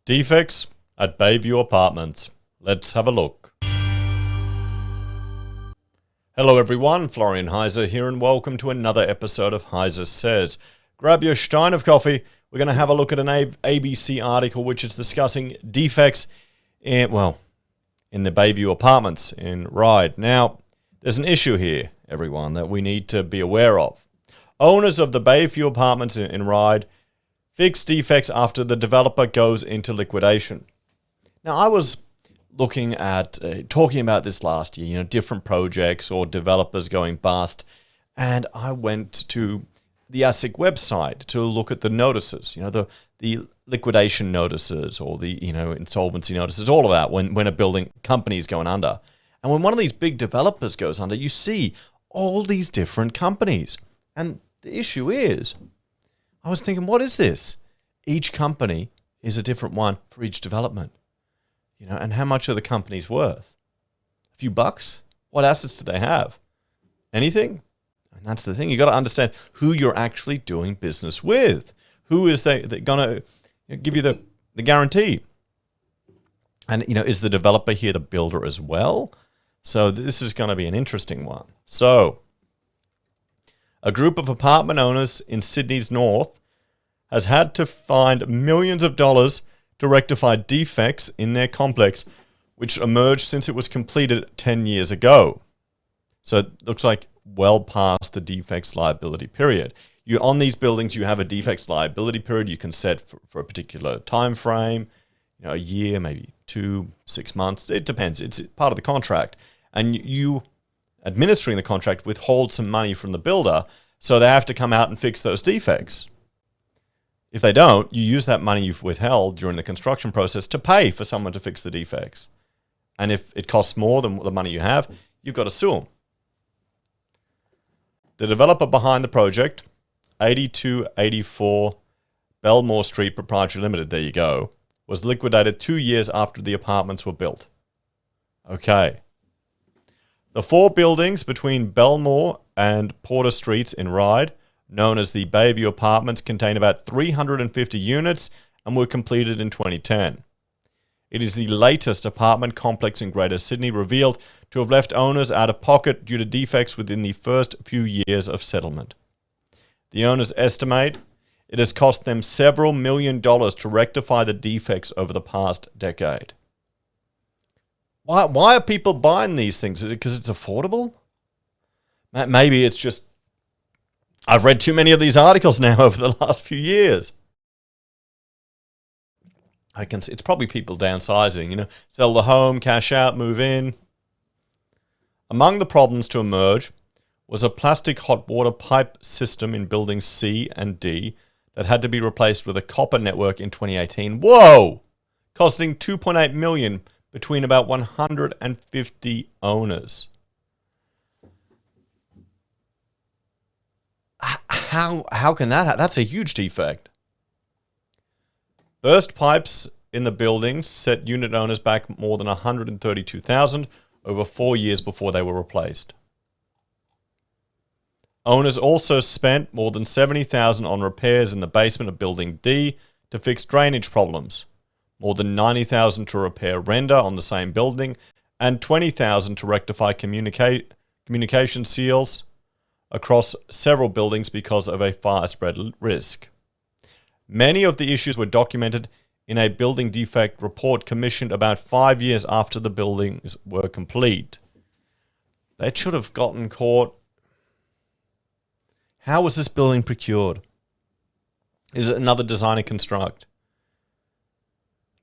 Defects at Bayview Apartments. Let's have a look. Hello everyone, Florian.heise here and welcome to another episode of HeiseSays. Grab your stein of coffee. We're going to have a look at an ABC article which is discussing defects in the Bayview Apartments in Ryde. Now, there's an issue here, everyone, that we need to be aware of. Owners of the Bayview Apartments in Ryde fix defects after the developer goes into liquidation. Now, I was looking at, talking about this last year, different projects or developers going bust, and I went to the ASIC website to look at the notices, the liquidation notices or the, insolvency notices, all of that when a building company is going under. And when one of these big developers goes under, you see all these different companies. And the issue is, I was thinking, what is this? Each company is a different one for each development. And how much are the companies worth? A few bucks? What assets do they have? Anything? And that's the thing. You got to understand who you're actually doing business with. Who is they going to give you the guarantee? And, is the developer here the builder as well? So this is going to be an interesting one. So, a group of apartment owners in Sydney's north has had to find millions of dollars to rectify defects in their complex, which emerged since it was completed 10 years ago. So it looks like well past the defects liability period. On these buildings, you have a defects liability period you can set for a particular time frame, a year, maybe 2, 6 months. It depends. It's part of the contract. And you administering the contract withhold some money from the builder, so they have to come out and fix those defects. If they don't, you use that money you've withheld during the construction process to pay for someone to fix the defects. And if it costs more than the money you have, you've got to sue them. The developer behind the project, 8284 Belmore Street Proprietary Limited, there you go, was liquidated 2 years after the apartments were built. Okay. The 4 buildings between Belmore and Porter Streets in Ryde, known as the Bayview Apartments, contain about 350 units and were completed in 2010. It is the latest apartment complex in Greater Sydney revealed to have left owners out of pocket due to defects within the first few years of settlement. The owners estimate it has cost them several $1 million to rectify the defects over the past decade. Why are people buying these things? Is it because it's affordable? Maybe it's just, I've read too many of these articles now over the last few years. It's probably people downsizing, sell the home, cash out, move in. Among the problems to emerge was a plastic hot water pipe system in buildings C and D that had to be replaced with a copper network in 2018. Whoa! Costing $2.8 million between about 150 owners. How can that happen? That's a huge defect. Burst pipes in the buildings set unit owners back more than $132,000 over 4 years before they were replaced. Owners also spent more than $70,000 on repairs in the basement of Building D to fix drainage problems, more than $90,000 to repair render on the same building, and $20,000 to rectify communication seals across several buildings because of a fire spread risk. Many of the issues were documented in a building defect report commissioned about 5 years after the buildings were complete. They should have gotten caught. How was this building procured? Is it another design and construct?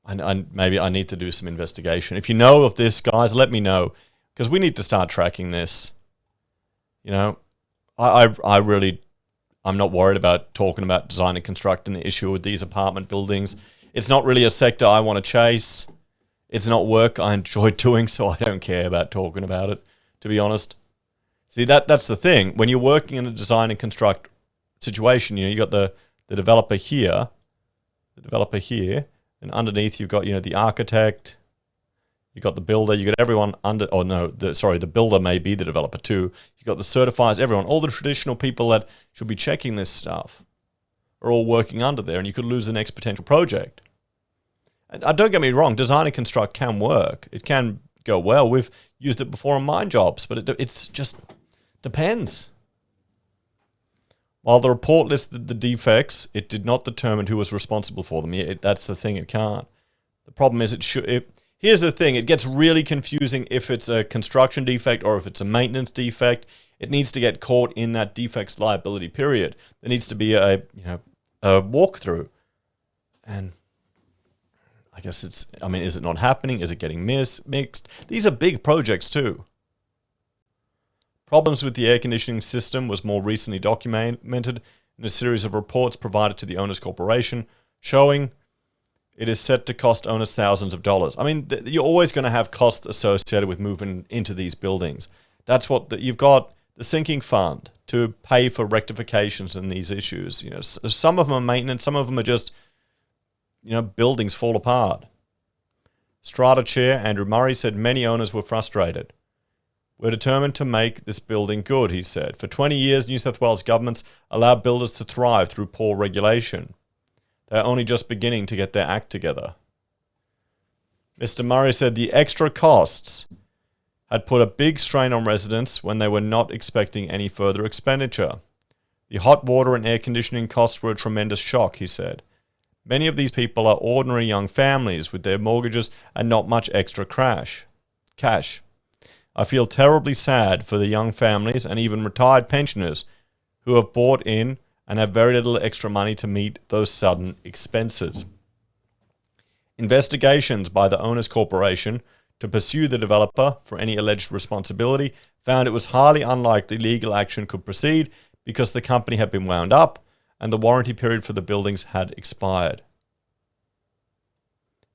Maybe I need to do some investigation. If you know of this, guys, let me know, because we need to start tracking this. I'm not worried about talking about design and construct and the issue with these apartment buildings. It's not really a sector I want to chase. It's not work I enjoy doing, so I don't care about talking about it, to be honest. See, that's the thing. When you're working in a design and construct situation, you got the developer here, and underneath you've got, the architect, you've got the builder, you've got everyone the builder may be the developer too. You've got the certifiers, everyone, all the traditional people that should be checking this stuff are all working under there, and you could lose the next potential project. And don't get me wrong, design and construct can work. It can go well. We've used it before on mine jobs, but it's just depends. While the report listed the defects, it did not determine who was responsible for them. That's the thing, it can't. The problem is here's the thing, it gets really confusing if it's a construction defect or if it's a maintenance defect. It needs to get caught in that defects liability period. There needs to be a walkthrough. And I guess is it not happening? Is it getting mixed? These are big projects too. Problems with the air conditioning system was more recently documented in a series of reports provided to the owners corporation, showing it is set to cost owners thousands of dollars. I mean, you're always going to have costs associated with moving into these buildings. That's what you've got the sinking fund to pay for rectifications in these issues. Some of them are maintenance, some of them are just, buildings fall apart. Strata Chair Andrew Murray said many owners were frustrated. We're determined to make this building good, he said. For 20 years, New South Wales governments allowed builders to thrive through poor regulation. They're only just beginning to get their act together. Mr. Murray said the extra costs had put a big strain on residents when they were not expecting any further expenditure. The hot water and air conditioning costs were a tremendous shock, he said. Many of these people are ordinary young families with their mortgages and not much extra cash. I feel terribly sad for the young families and even retired pensioners who have bought in and have very little extra money to meet those sudden expenses. Investigations by the Owners Corporation to pursue the developer for any alleged responsibility found it was highly unlikely legal action could proceed because the company had been wound up and the warranty period for the buildings had expired.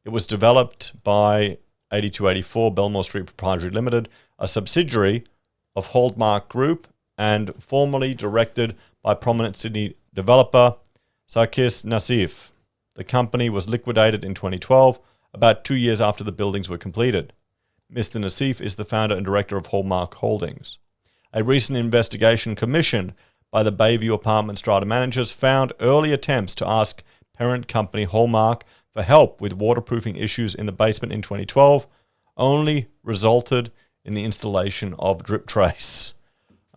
It was developed by 8284 Belmore Street Proprietary Limited, a subsidiary of Hallmark Group and formerly directed by prominent Sydney developer Sarkis Nassif. The company was liquidated in 2012, about 2 years after the buildings were completed. Mr. Nassif is the founder and director of Hallmark Holdings. A recent investigation commissioned by the Bayview Apartment strata managers found early attempts to ask parent company Hallmark for help with waterproofing issues in the basement in 2012 only resulted in the installation of drip trace.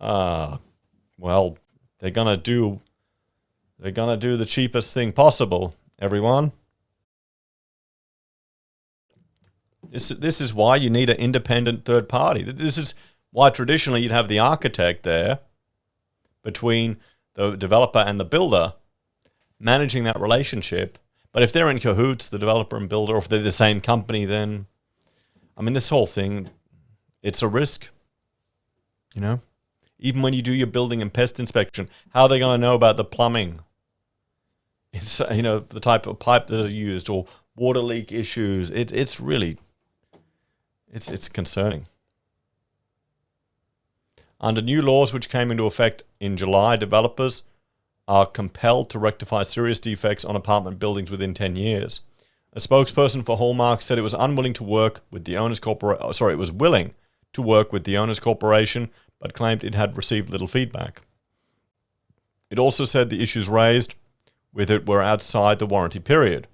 Well, they're gonna do the cheapest thing possible, everyone. This is why you need an independent third party. This is why traditionally you'd have the architect there between the developer and the builder managing that relationship. But if they're in cahoots, the developer and builder, or if they're the same company, then, this whole thing, it's a risk. Even when you do your building and pest inspection, how are they going to know about the plumbing? It's, the type of pipe that are used or water leak issues. It's really, it's concerning. Under new laws which came into effect in July, developers are compelled to rectify serious defects on apartment buildings within 10 years. A spokesperson for Hallmark said it was unwilling to work with the owners corporation. It was willing to work with the owners corporation, but claimed it had received little feedback. It also said the issues raised with it were outside the warranty period.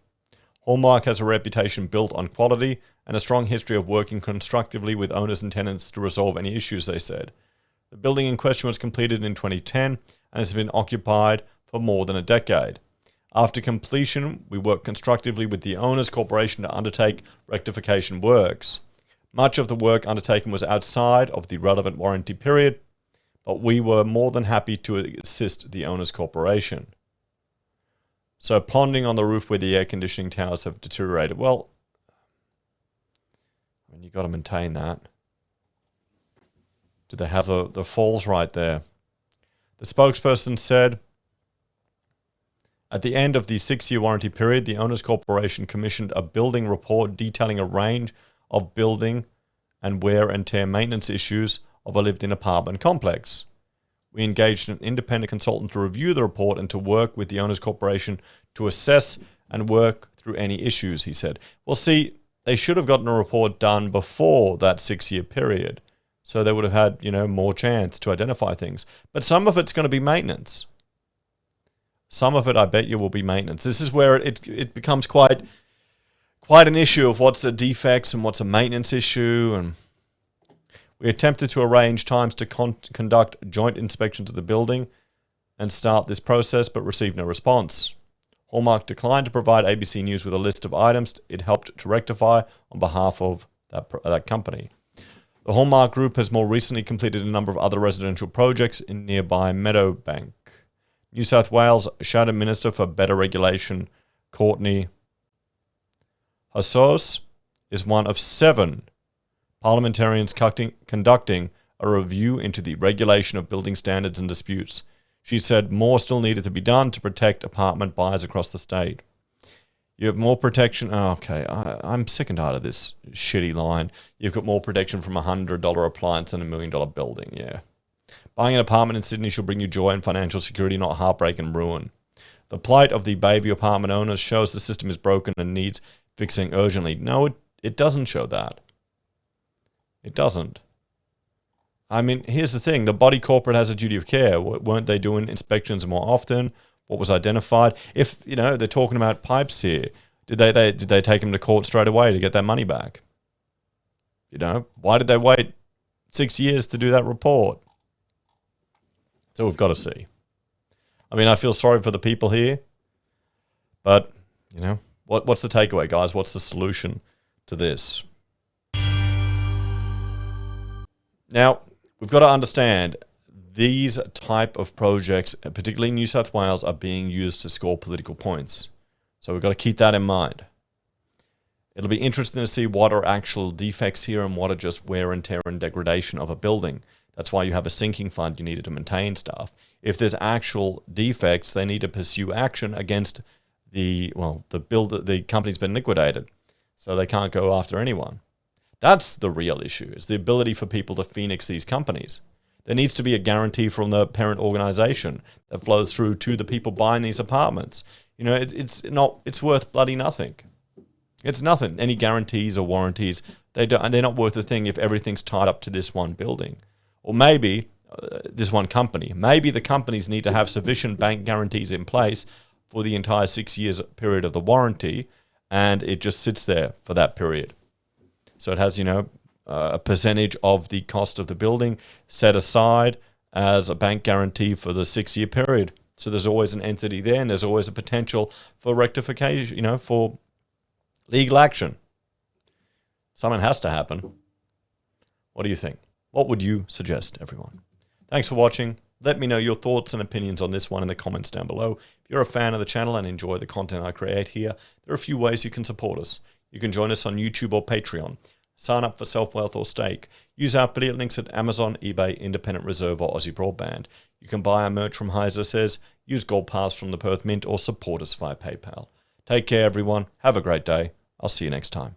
Hallmark has a reputation built on quality and a strong history of working constructively with owners and tenants to resolve any issues, they said. The building in question was completed in 2010 and has been occupied for more than a decade. After completion, we worked constructively with the owners corporation to undertake rectification works. Much of the work undertaken was outside of the relevant warranty period, but we were more than happy to assist the owners corporation. So ponding on the roof where the air conditioning towers have deteriorated. Well, you've got to maintain that. Do they have the falls right there? The spokesperson said, at the end of the 6-year warranty period, the Owners Corporation commissioned a building report detailing a range of building and wear and tear maintenance issues of a lived-in apartment complex. We engaged an independent consultant to review the report and to work with the Owners Corporation to assess and work through any issues, he said. Well, see, they should have gotten a report done before that 6-year period. So they would have had, more chance to identify things. But some of it's going to be maintenance. Some of it, I bet you, will be maintenance. This is where it becomes quite quite an issue of what's a defects and what's a maintenance issue. And we attempted to arrange times to conduct joint inspections of the building and start this process, but received no response. Hallmark declined to provide ABC News with a list of items it helped to rectify on behalf of that company. The Hallmark Group has more recently completed a number of other residential projects in nearby Meadowbank. New South Wales Shadow Minister for Better Regulation, Courtney Heise, is one of 7 parliamentarians conducting a review into the regulation of building standards and disputes. She said more still needed to be done to protect apartment buyers across the state. You have more protection. Oh, okay, I'm sick and tired of this shitty line. You've got more protection from a $100 appliance than a $1 million building. Yeah. Buying an apartment in Sydney should bring you joy and financial security, not heartbreak and ruin. The plight of the Bayview apartment owners shows the system is broken and needs fixing urgently. No, it doesn't show that. It doesn't. I mean, here's the thing. The body corporate has a duty of care. Weren't they doing inspections more often? What was identified? If, they're talking about pipes here, did they take them to court straight away to get their money back? Why did they wait 6 years to do that report? So we've got to see. I mean, I feel sorry for the people here, but, what's the takeaway, guys? What's the solution to this? Now, we've got to understand these type of projects, particularly in New South Wales, are being used to score political points. So we've got to keep that in mind. It'll be interesting to see what are actual defects here and what are just wear and tear and degradation of a building. That's why you have a sinking fund. You needed to maintain stuff. If there's actual defects, they need to pursue action against the company's been liquidated. So they can't go after anyone. That's the real issue, is the ability for people to phoenix these companies. There needs to be a guarantee from the parent organization that flows through to the people buying these apartments. It's worth bloody nothing. It's nothing. Any guarantees or warranties, they're not worth a thing if everything's tied up to this one building. Or maybe this one company. Maybe the companies need to have sufficient bank guarantees in place for the entire 6 years period of the warranty, and it just sits there for that period. So it has, a percentage of the cost of the building set aside as a bank guarantee for the 6 year period. So there's always an entity there, and there's always a potential for rectification, for legal action. Something has to happen. What do you think? What would you suggest, everyone? Thanks for watching. Let me know your thoughts and opinions on this one in the comments down below. If you're a fan of the channel and enjoy the content I create here, there are a few ways you can support us. You can join us on YouTube or Patreon. Sign up for SelfWealth or Stake. Use our affiliate links at Amazon, eBay, Independent Reserve, or AussieBroadband. You can buy our merch from HeiseSays, use Gold Pass from the Perth Mint, or support us via PayPal. Take care, everyone. Have a great day. I'll see you next time.